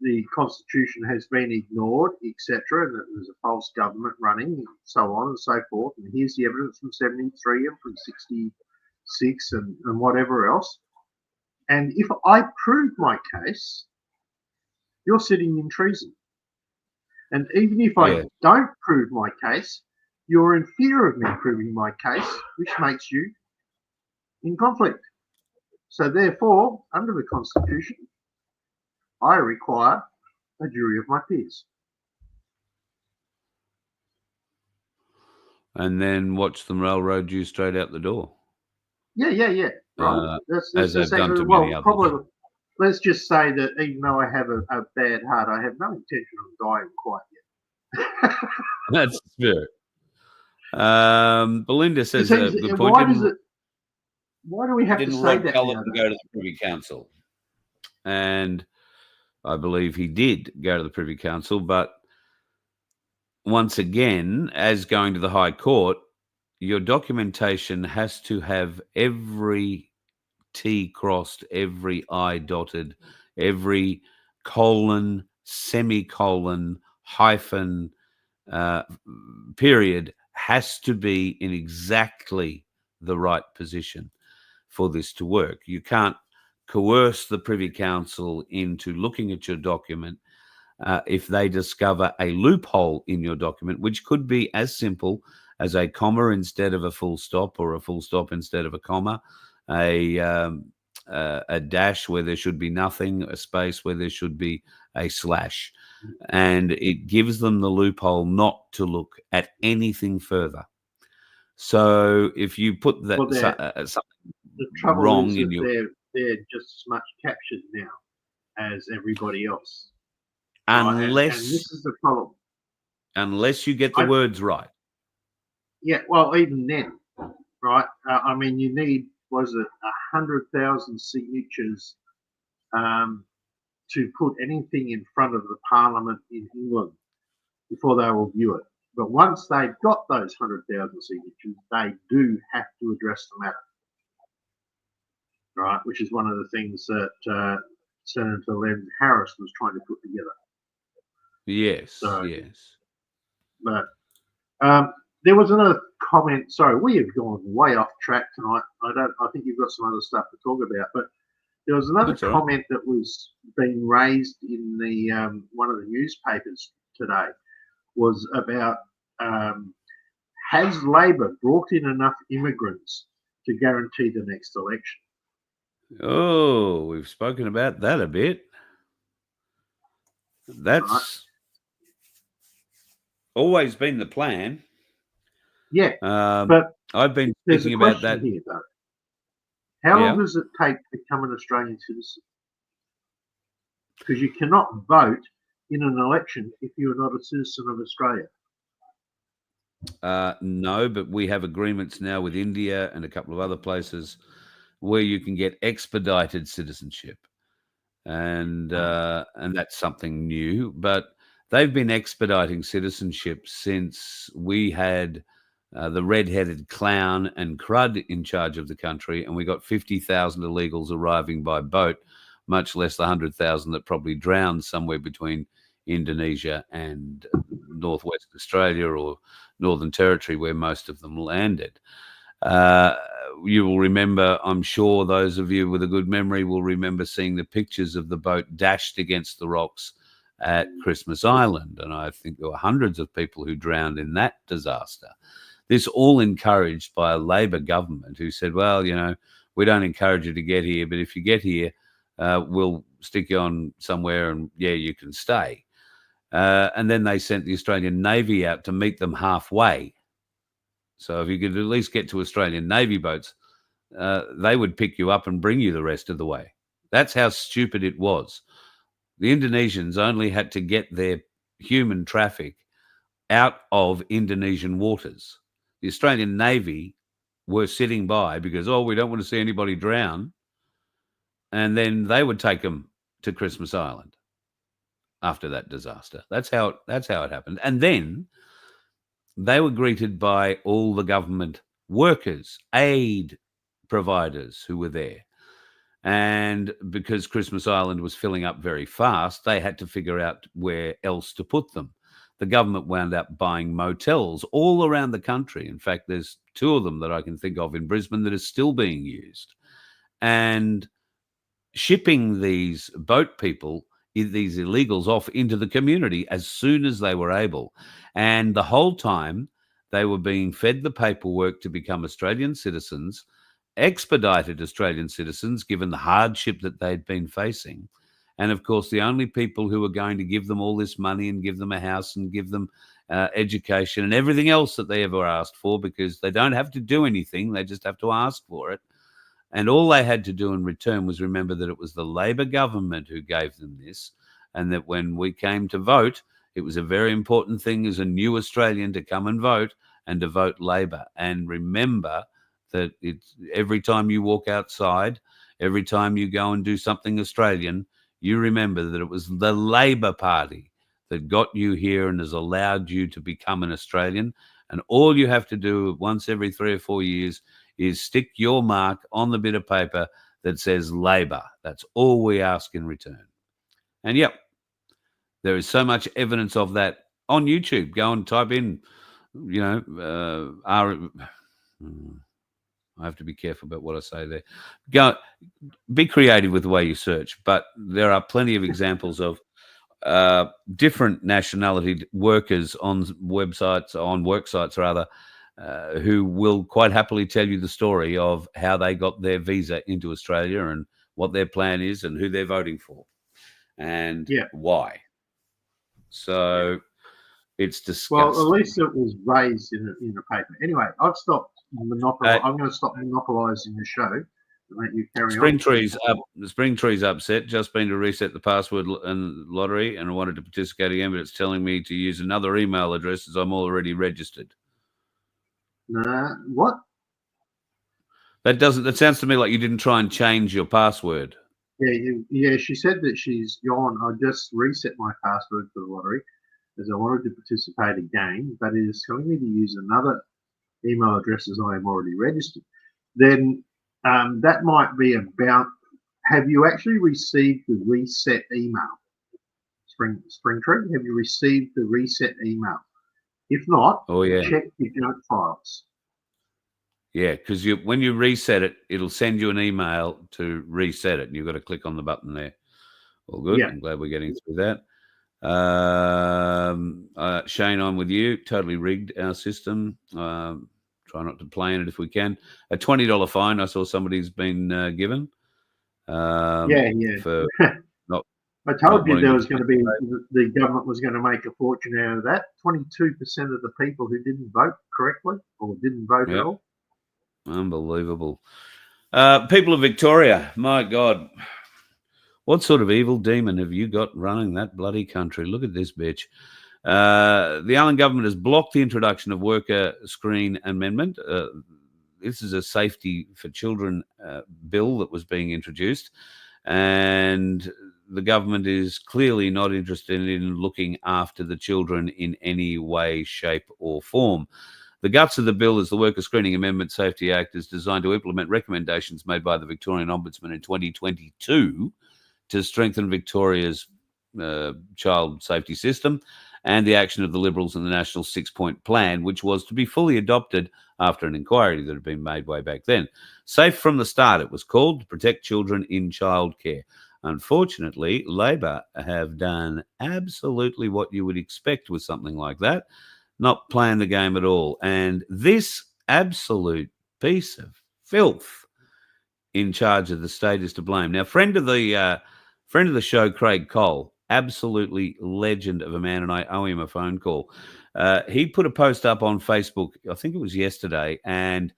the Constitution has been ignored, etc., and that there's a false government running, and so on and so forth, and here's the evidence from 73 and from 66 and whatever else, and if I prove my case, you're sitting in treason. And even if I don't prove my case, you're in fear of me proving my case, which makes you in conflict. So therefore, under the Constitution, I require a jury of my peers. And then watch them railroad you straight out the door. Yeah. Right. As they've done to many others. Probably, let's just say that even though I have a bad heart, I have no intention of dying quite yet. That's fair. Belinda says a good point. Why do we have to say that? To go to the Privy Council, and I believe he did go to the Privy Council, but once again, as going to the High Court, your documentation has to have every T crossed, every I dotted, every colon, semicolon, hyphen, period has to be in exactly the right position for this to work. You can't coerce the Privy Council into looking at your document if they discover a loophole in your document, which could be as simple as a comma instead of a full stop, or a full stop instead of a comma, a dash where there should be nothing, a space where there should be a slash. And it gives them the loophole not to look at anything further. So if you put that something wrong in your... They're just as much captured now as everybody else. Unless... And this is the problem. Unless you get the words right. Yeah, well, even then, right? I mean, you need, 100,000 signatures to put anything in front of the Parliament in England before they will view it. But once they've got those 100,000 signatures, they do have to address the matter, right? Which is one of the things that Senator Len Harris was trying to put together. Yes, yes. But there was another comment. Sorry, we have gone way off track tonight. I think you've got some other stuff to talk about, but there was another comment that was being raised in the one of the newspapers today, was about has Labor brought in enough immigrants to guarantee the next election? Oh, we've spoken about that a bit. That's always been the plan. Yeah, Um, but I've been there's thinking a about question that. here, though. How Yeah. long does it take to become an Australian citizen? Because you cannot vote in an election if you are not a citizen of Australia. No, but we have agreements now with India and a couple of other places where you can get expedited citizenship, and that's something new. But they've been expediting citizenship since we had the red-headed clown and crud in charge of the country, and we got 50,000 illegals arriving by boat, much less the 100,000 that probably drowned somewhere between Indonesia and northwest Australia or Northern Territory, where most of them landed. Uh, you will remember, I'm sure those of you with a good memory will remember seeing the pictures of the boat dashed against the rocks at Christmas Island. And I think there were hundreds of people who drowned in that disaster. This all encouraged by a Labor government who said, well, you know, we don't encourage you to get here, but if you get here, we'll stick you on somewhere and, yeah, you can stay. And then they sent the Australian Navy out to meet them halfway. So if you could at least get to Australian Navy boats, they would pick you up and bring you the rest of the way. That's how stupid it was. The Indonesians only had to get their human traffic out of Indonesian waters. The Australian Navy were sitting by because, we don't want to see anybody drown. And then they would take them to Christmas Island after that disaster. That's how it happened. And then they were greeted by all the government workers, aid providers who were there. And because Christmas Island was filling up very fast, they had to figure out where else to put them. The government wound up buying motels all around the country. In fact, there's 2 of them that I can think of in Brisbane that are still being used. And shipping these boat people, these illegals, off into the community as soon as they were able. And the whole time they were being fed the paperwork to become Australian citizens, expedited Australian citizens, given the hardship that they'd been facing. And of course, the only people who were going to give them all this money and give them a house and give them education and everything else that they ever asked for, because they don't have to do anything, they just have to ask for it. And all they had to do in return was remember that it was the Labor government who gave them this, and that when we came to vote, it was a very important thing as a new Australian to come and vote and to vote Labor. And remember that it's every time you walk outside, every time you go and do something Australian, you remember that it was the Labor Party that got you here and has allowed you to become an Australian. And all you have to do once every 3 or 4 years is stick your mark on the bit of paper that says Labor. That's all we ask in return. And yep, there is so much evidence of that on YouTube. Go and type in, I have to be careful about what I say there. Go, be creative with the way you search, but there are plenty of examples of different nationality workers on websites, on work sites rather, who will quite happily tell you the story of how they got their visa into Australia and what their plan is and who they're voting for and why. So it's disgusting. Well, at least it was raised in a paper. Anyway, I've stopped monopolizing. I'm going to stop monopolising the show and let you carry Spring on. Tree's up. The Spring Tree's upset. Just been to reset the password and lottery, and I wanted to participate again, but it's telling me to use another email address as I'm already registered. What? That sounds to me like you didn't try and change your password. Yeah. She said that she's gone. I just reset my password for the lottery as I wanted to participate again, but it is telling me to use another email address as I am already registered. Then that might be about. Have you actually received the reset email, Spring Tree? Have you received the reset email? If not, check your junk files. Yeah, because when you reset it, it'll send you an email to reset it, and you've got to click on the button there. All good. Yeah. I'm glad we're getting through that. Shane, I'm with you. Totally rigged our system. Try not to play in it if we can. A $20 fine I saw somebody's been given. For I told you wanting there to was going to be, the government was going to make a fortune out of that. 22% of the people who didn't vote correctly or didn't vote at all. Unbelievable. People of Victoria, my God, what sort of evil demon have you got running that bloody country? Look at this bitch. The Allen government has blocked the introduction of worker screen amendment. This is a safety for children bill that was being introduced, and the government is clearly not interested in looking after the children in any way, shape, or form. The guts of the bill is the Worker Screening Amendment Safety Act is designed to implement recommendations made by the Victorian Ombudsman in 2022 to strengthen Victoria's child safety system and the action of the Liberals in the National 6-Point Plan, which was to be fully adopted after an inquiry that had been made way back then. Safe from the start, it was called, to protect children in childcare. Unfortunately, Labor have done absolutely what you would expect with something like that, not playing the game at all. And this absolute piece of filth in charge of the state is to blame. Now, friend of the show, Craig Cole, absolutely legend of a man, and I owe him a phone call. He put a post up on Facebook, I think it was yesterday, and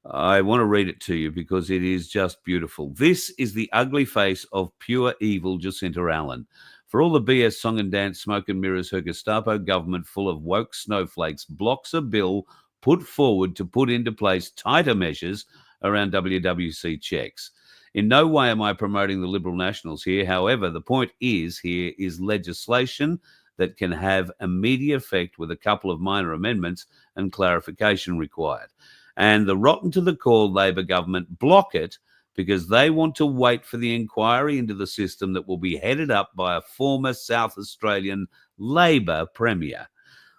I want to read it to you because it is just beautiful. This is the ugly face of pure evil Jacinta Allen. For all the BS song and dance, smoke and mirrors, her Gestapo government full of woke snowflakes blocks a bill put forward to put into place tighter measures around WWC checks. In no way am I promoting the Liberal Nationals here. However, the point is here is legislation that can have immediate effect with a couple of minor amendments and clarification required. And the rotten to the core Labor government block it because they want to wait for the inquiry into the system that will be headed up by a former South Australian Labor Premier.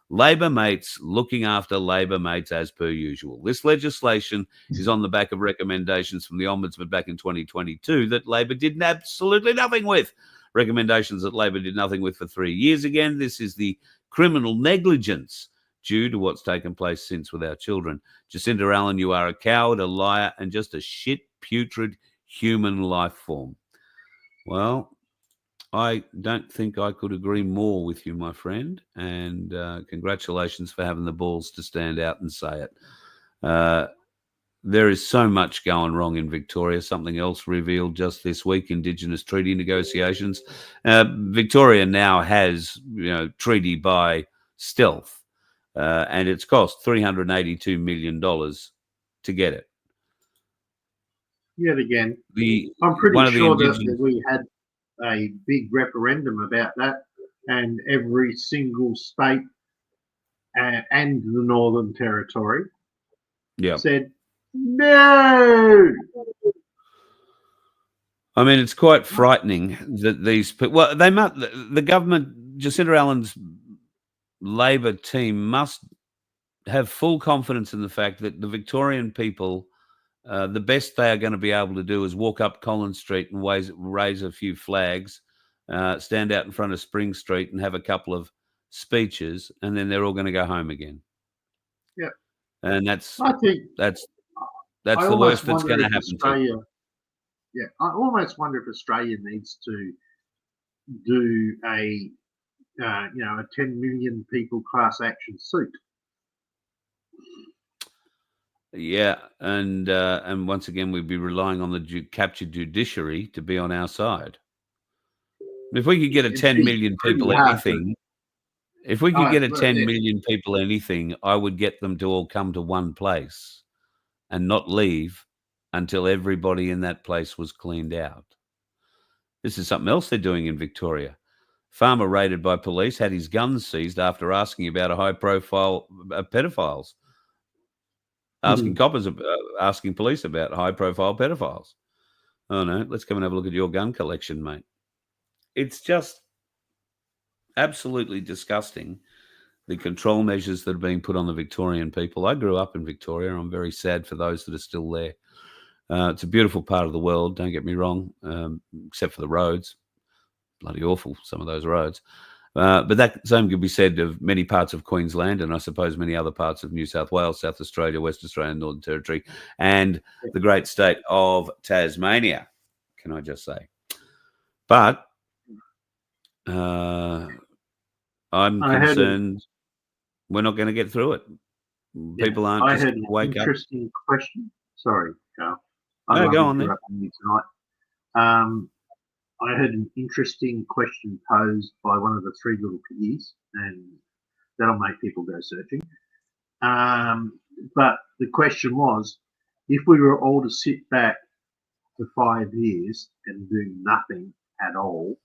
Labor mates looking after Labor mates as per usual. This legislation is on the back of recommendations from the Ombudsman back in 2022 that Labor did absolutely nothing with. Recommendations that Labor did nothing with for 3 years again. This is the criminal negligence due to what's taken place since with our children. Jacinta Allen, you are a coward, a liar, and just a shit, putrid human life form. Well, I don't think I could agree more with you, my friend, and congratulations for having the balls to stand out and say it. There is so much going wrong in Victoria. Something else revealed just this week, Indigenous treaty negotiations. Victoria now has, treaty by stealth. And it's cost $382 million to get it. Yet again, I'm pretty sure that we had a big referendum about that, and every single state and the Northern Territory said no. I mean, it's quite frightening that these people. Well, the government, Jacinta Allen's Labor team must have full confidence in the fact that the Victorian people, the best they are going to be able to do is walk up Collins Street and raise a few flags, stand out in front of Spring Street and have a couple of speeches, and then they're all going to go home again. Yeah, and that's the worst that's going to happen to you. Yeah, I almost wonder if Australia needs to do a 10 million people class action suit. Yeah, and once again, we'd be relying on the captured judiciary to be on our side. If we could get a 10 million people anything, I would get them to all come to one place and not leave until everybody in that place was cleaned out. This is something else they're doing in Victoria. Farmer raided by police, had his guns seized after asking about a high-profile pedophiles. Asking police about high-profile pedophiles. Oh, no, let's come and have a look at your gun collection, mate. It's just absolutely disgusting, the control measures that are being put on the Victorian people. I grew up in Victoria. I'm very sad for those that are still there. It's a beautiful part of the world, don't get me wrong, except for the roads. Bloody awful, some of those roads. But that same could be said of many parts of Queensland and I suppose many other parts of New South Wales, South Australia, West Australia, Northern Territory, and the great state of Tasmania, can I just say. But I'm I had a, concerned we're not going to get through it. People aren't I just had going an to wake up. interesting question. Sorry, Carl. I No, love go on then. interrupting you tonight. I had an interesting question posed by one of the three little piggies, and that'll make people go searching. But the question was, if we were all to sit back for 5 years and do nothing at all,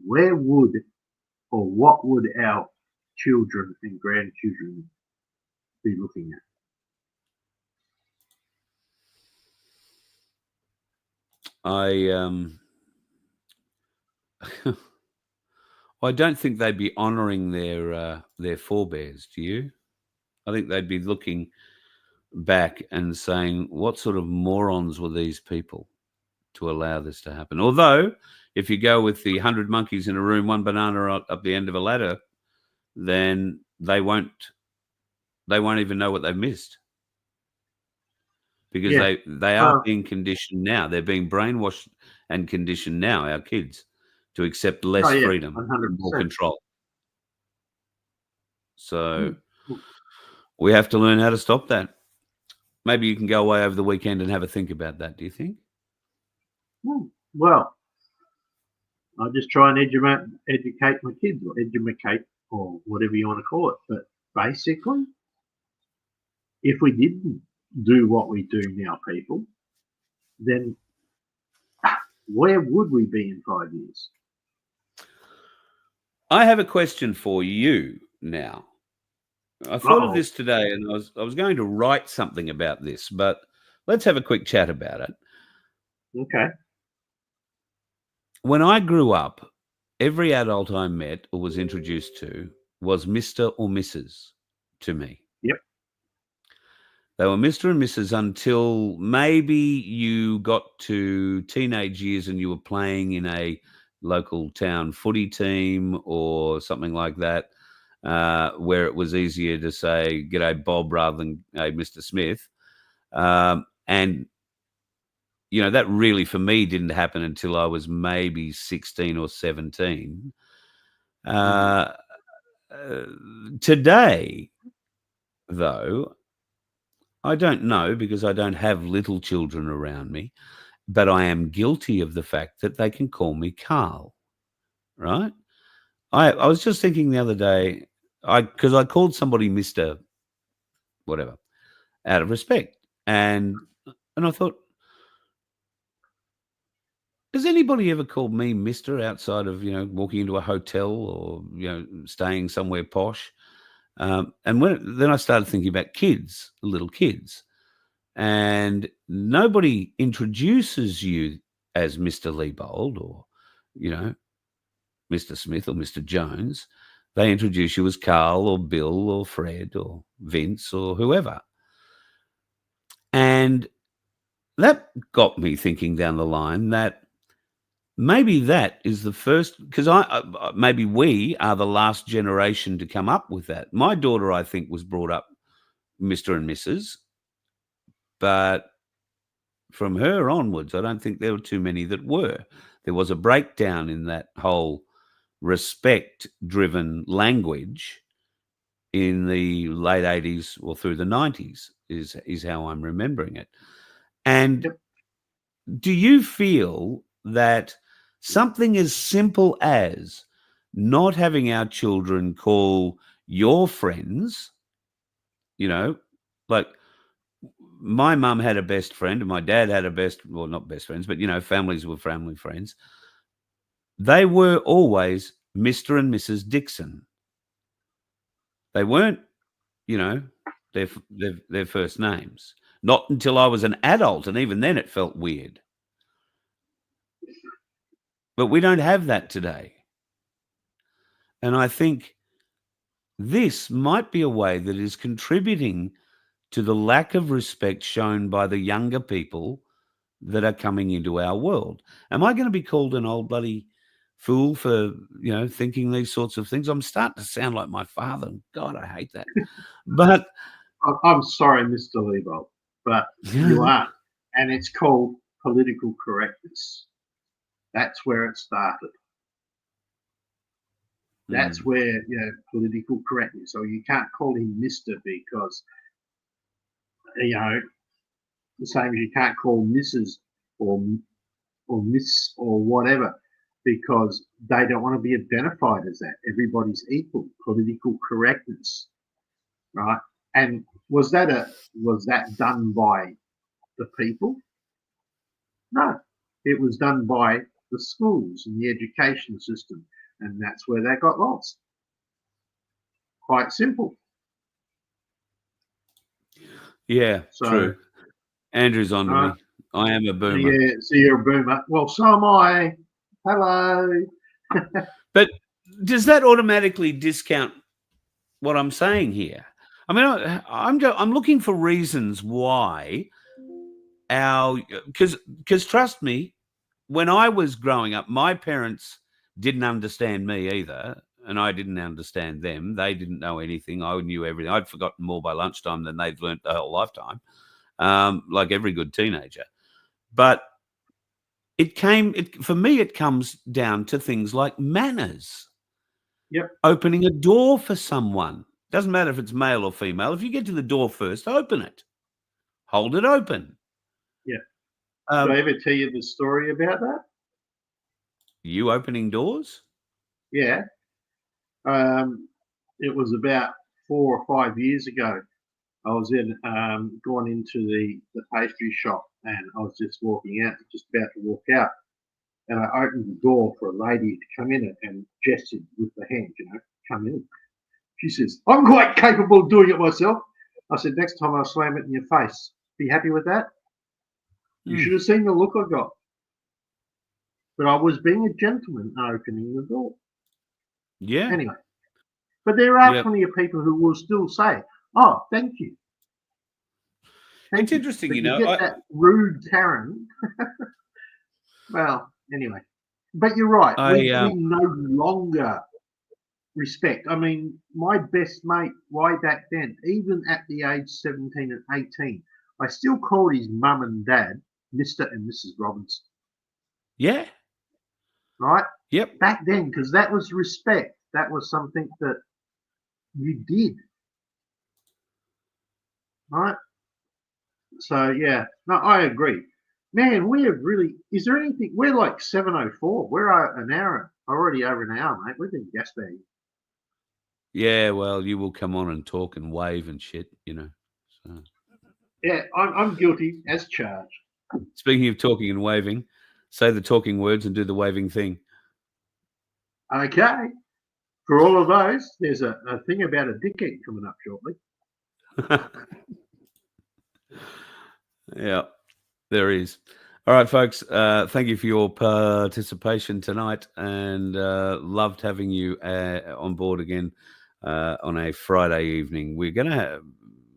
where would or what would our children and grandchildren be looking at? I don't think they'd be honouring their forebears. Do you? I think they'd be looking back and saying, "What sort of morons were these people to allow this to happen?" Although, if you go with the 100 monkeys in a room, one banana up the end of a ladder, then they won't even know what they've missed, because Yeah. they are being conditioned now. They're being brainwashed and conditioned now, our kids, to accept less yeah, freedom, 100%. more control. So Mm. we have to learn how to stop that. Maybe you can go away over the weekend and have a think about that. Do you think? Well, I just try and educate my kids, or educate, or whatever you want to call it. But basically, if we didn't do what we do now, people, then where would we be in 5 years? I have a question for you now. I thought of this today, and I was going to write something about this, but let's have a quick chat about it. Okay. When I grew up, every adult I met or was introduced to was Mr. or Mrs. to me. Yep. They were Mr. and Mrs. until maybe you got to teenage years and you were playing in a local town footy team or something like that, where it was easier to say, "G'day, Bob," rather than, "Hey, Mr. Smith." And, you know, that really, for me, didn't happen until I was maybe 16 or 17. Today, though, I don't know, because I don't have little children around me, but I am guilty of the fact that they can call me Carl, right? I was just thinking the other day, because I called somebody Mr. whatever out of respect, and I thought, has anybody ever called me Mister outside of, you know, walking into a hotel or, you know, staying somewhere posh? And then I started thinking about kids, little kids, and nobody introduces you as Mr. Leibold or, you know, Mr. Smith or Mr. Jones. They introduce you as Carl or Bill or Fred or Vince or whoever. And that got me thinking down the line that maybe that is the first, because maybe we are the last generation to come up with that. My daughter, I think, was brought up Mr. and Mrs., but from her onwards, I don't think there were too many that were. There was a breakdown in that whole respect-driven language in the late 80s or through the 90s, is how I'm remembering it. And do you feel that something as simple as not having our children call your friends, you know, like my mum had a best friend and my dad had well, not best friends, but, you know, families were family friends. They were always Mr. and Mrs. Dixon. They weren't, you know, their first names. Not until I was an adult, and even then it felt weird. But we don't have that today. And I think this might be a way that is contributing to the lack of respect shown by the younger people that are coming into our world. Am I going to be called an old bloody fool for, you know, thinking these sorts of things? I'm starting to sound like my father. God, I hate that. But I'm sorry, Mr. Leibold, but you aren't. And it's called political correctness. That's where it started. That's where political correctness. So you can't call him Mister because the same as you can't call Mrs. or Miss or whatever because they don't want to be identified as that. Everybody's equal. Political correctness, right? And was that done by the people? No, it was done by the schools and the education system, and that's where they got lost. Quite simple. Yeah, So, true. Andrew's on to me. I am a boomer. Yeah, so you're a boomer. Well, so am I. Hello. But does that automatically discount what I'm saying here? I mean, I'm looking for reasons why because trust me, when I was growing up, my parents didn't understand me either, and I didn't understand them. They didn't know anything. I knew everything. I'd forgotten more by lunchtime than they'd learnt the whole lifetime, like every good teenager. But for me, it comes down to things like manners. Yep. Opening a door for someone. Doesn't matter if it's male or female. If you get to the door first, open it. Hold it open. Yeah. Did I ever tell you the story about that? You opening doors? Yeah. It was about 4 or 5 years ago. I was going into the pastry shop, and I was just walking out, just about to walk out, and I opened the door for a lady to come in and gestured with the hand, come in. She says, "I'm quite capable of doing it myself." I said, "Next time I'll slam it in your face. Be happy with that?" You should have seen the look I got. But I was being a gentleman opening the door. Yeah. Anyway, but there are plenty of people who will still say, "Oh, thank you." It's interesting, but you know. Get that rude Karen. Well, anyway, but you're right. We no longer respect. I mean, my best mate, way back then, even at the age 17 and 18, I still called his mum and dad Mr. and Mrs. Robinson. Yeah. Right? Yep. Back then, because that was respect. That was something that you did. Right? So, yeah. No, I agree. Man, we have really... Is there anything... We're like 7:04. We're an hour. Already over an hour, mate. We've been gas bagging. Yeah, well, you will come on and talk and wave and shit, So. Yeah, I'm guilty as charged. Speaking of talking and waving, say the talking words and do the waving thing. Okay. For all of those, there's a thing about a dickhead coming up shortly. Yeah, there is. All right, folks. Thank you for your participation tonight, and loved having you on board again on a Friday evening. We're going to have,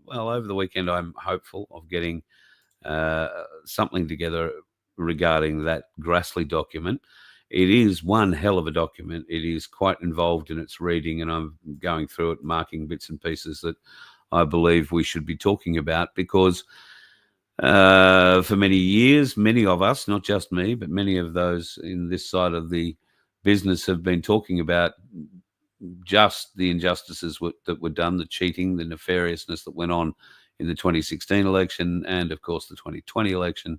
over the weekend, I'm hopeful of getting something together regarding that Grassley document. It is one hell of a document. It is quite involved in its reading, and I'm going through it, marking bits and pieces that I believe we should be talking about, because for many years, many of us, not just me, but many of those in this side of the business have been talking about just the injustices that were done, the cheating, the nefariousness that went on in the 2016 election and, of course, the 2020 election,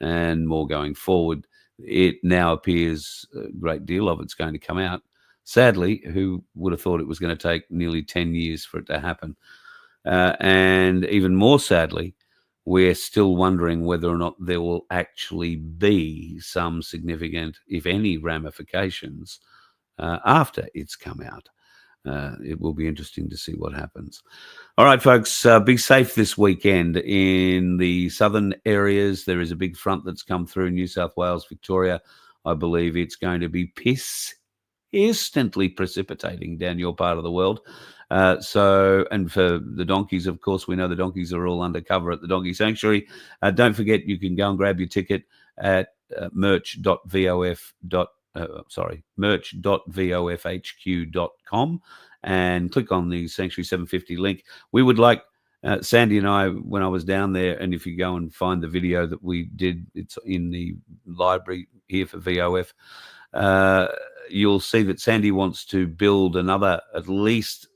and more going forward. It now appears a great deal of it's going to come out. Sadly, who would have thought it was going to take nearly 10 years for it to happen? And even more sadly, we're still wondering whether or not there will actually be some significant, if any, ramifications after it's come out. It will be interesting to see what happens. All right, folks, be safe this weekend. In the southern areas, there is a big front that's come through New South Wales, Victoria. I believe it's going to be instantly precipitating down your part of the world. And for the donkeys, of course, we know the donkeys are all undercover at the Donkey Sanctuary. Don't forget, you can go and grab your ticket at merch.vofhq.com and click on the Sanctuary 750 link. We would like, Sandy and I, when I was down there, and if you go and find the video that we did, it's in the library here for VOF. you'll see that Sandy wants to build another, at least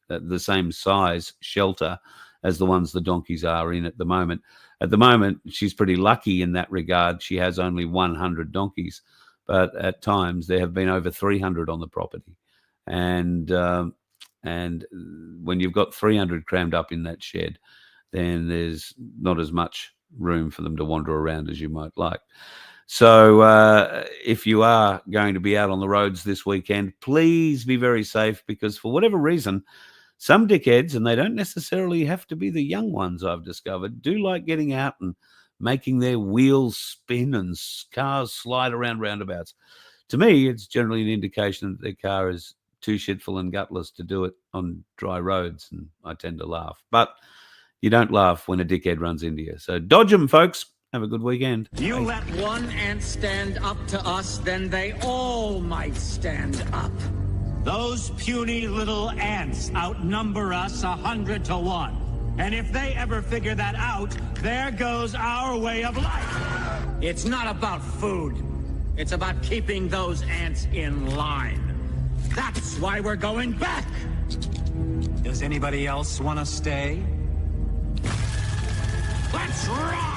the same size shelter as the ones the donkeys are in at the moment. At the moment, she's pretty lucky in that regard. She has only 100 donkeys, but at times there have been over 300 on the property. And when you've got 300 crammed up in that shed, then there's not as much room for them to wander around as you might like. So if you are going to be out on the roads this weekend, please be very safe, because for whatever reason, some dickheads, and they don't necessarily have to be the young ones, I've discovered, do like getting out and making their wheels spin and cars slide around roundabouts. To me, it's generally an indication that their car is too shitful and gutless to do it on dry roads, and I tend to laugh. But you don't laugh when a dickhead runs into you. So dodge them, folks. Have a good weekend. You let one ant stand up to us, then they all might stand up. Those puny little ants outnumber us 100 to 1. And if they ever figure that out, there goes our way of life. It's not about food. It's about keeping those ants in line. That's why we're going back. Does anybody else want to stay? Let's rock!